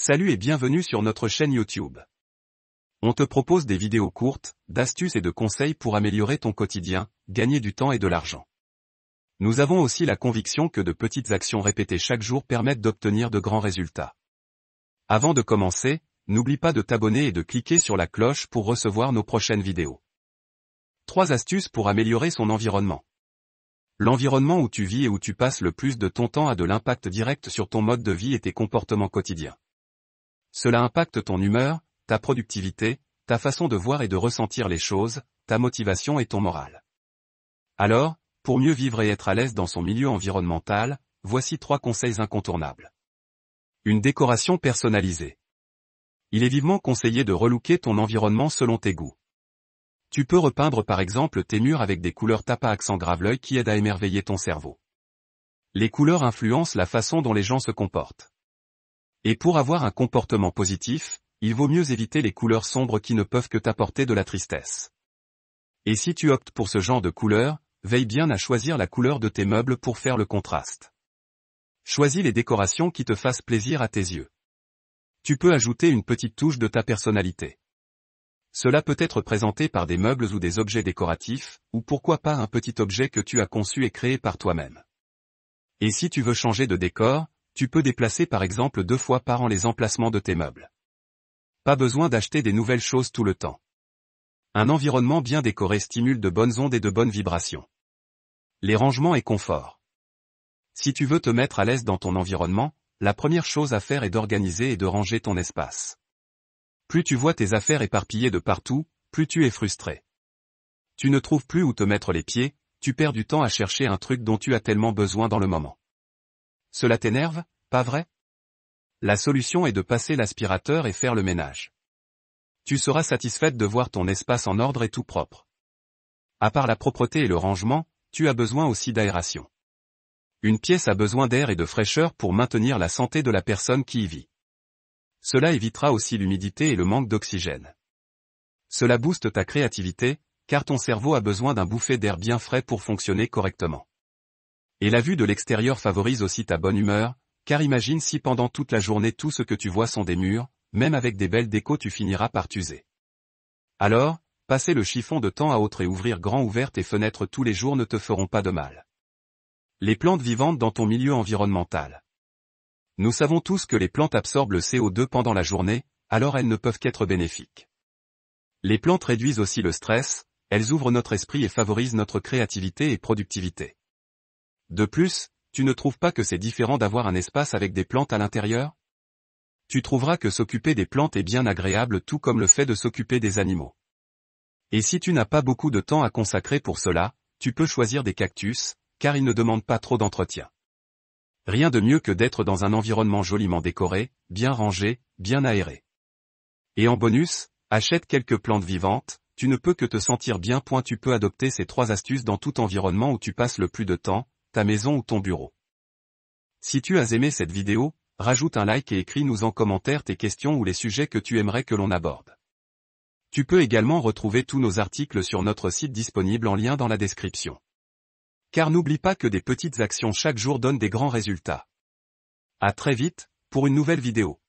Salut et bienvenue sur notre chaîne YouTube. On te propose des vidéos courtes, d'astuces et de conseils pour améliorer ton quotidien, gagner du temps et de l'argent. Nous avons aussi la conviction que de petites actions répétées chaque jour permettent d'obtenir de grands résultats. Avant de commencer, n'oublie pas de t'abonner et de cliquer sur la cloche pour recevoir nos prochaines vidéos. 3 astuces pour améliorer son environnement. L'environnement où tu vis et où tu passes le plus de ton temps a de l'impact direct sur ton mode de vie et tes comportements quotidiens. Cela impacte ton humeur, ta productivité, ta façon de voir et de ressentir les choses, ta motivation et ton moral. Alors, pour mieux vivre et être à l'aise dans son milieu environnemental, voici 3 conseils incontournables. Une décoration personnalisée. Il est vivement conseillé de relooker ton environnement selon tes goûts. Tu peux repeindre par exemple tes murs avec des couleurs tape à accent grave-l'œil qui aident à émerveiller ton cerveau. Les couleurs influencent la façon dont les gens se comportent. Et pour avoir un comportement positif, il vaut mieux éviter les couleurs sombres qui ne peuvent que t'apporter de la tristesse. Et si tu optes pour ce genre de couleurs, veille bien à choisir la couleur de tes meubles pour faire le contraste. Choisis les décorations qui te fassent plaisir à tes yeux. Tu peux ajouter une petite touche de ta personnalité. Cela peut être présenté par des meubles ou des objets décoratifs, ou pourquoi pas un petit objet que tu as conçu et créé par toi-même. Et si tu veux changer de décor, tu peux déplacer par exemple 2 fois par an les emplacements de tes meubles. Pas besoin d'acheter des nouvelles choses tout le temps. Un environnement bien décoré stimule de bonnes ondes et de bonnes vibrations. Les rangements et confort. Si tu veux te mettre à l'aise dans ton environnement, la première chose à faire est d'organiser et de ranger ton espace. Plus tu vois tes affaires éparpillées de partout, plus tu es frustré. Tu ne trouves plus où te mettre les pieds, tu perds du temps à chercher un truc dont tu as tellement besoin dans le moment. Cela t'énerve, pas vrai? La solution est de passer l'aspirateur et faire le ménage. Tu seras satisfaite de voir ton espace en ordre et tout propre. À part la propreté et le rangement, tu as besoin aussi d'aération. Une pièce a besoin d'air et de fraîcheur pour maintenir la santé de la personne qui y vit. Cela évitera aussi l'humidité et le manque d'oxygène. Cela booste ta créativité, car ton cerveau a besoin d'un bouffée d'air bien frais pour fonctionner correctement. Et la vue de l'extérieur favorise aussi ta bonne humeur, car imagine si pendant toute la journée tout ce que tu vois sont des murs, même avec des belles décos tu finiras par t'user. Alors, passer le chiffon de temps à autre et ouvrir grand ouvert tes fenêtres tous les jours ne te feront pas de mal. Les plantes vivantes dans ton milieu environnemental. Nous savons tous que les plantes absorbent le CO2 pendant la journée, alors elles ne peuvent qu'être bénéfiques. Les plantes réduisent aussi le stress, elles ouvrent notre esprit et favorisent notre créativité et productivité. De plus, tu ne trouves pas que c'est différent d'avoir un espace avec des plantes à l'intérieur? Tu trouveras que s'occuper des plantes est bien agréable tout comme le fait de s'occuper des animaux. Et si tu n'as pas beaucoup de temps à consacrer pour cela, tu peux choisir des cactus, car ils ne demandent pas trop d'entretien. Rien de mieux que d'être dans un environnement joliment décoré, bien rangé, bien aéré. Et en bonus, achète quelques plantes vivantes, tu ne peux que te sentir bien. Tu peux adopter ces 3 astuces dans tout environnement où tu passes le plus de temps, ta maison ou ton bureau. Si tu as aimé cette vidéo, rajoute un like et écris-nous en commentaire tes questions ou les sujets que tu aimerais que l'on aborde. Tu peux également retrouver tous nos articles sur notre site disponible en lien dans la description. Car n'oublie pas que des petites actions chaque jour donnent des grands résultats. À très vite, pour une nouvelle vidéo.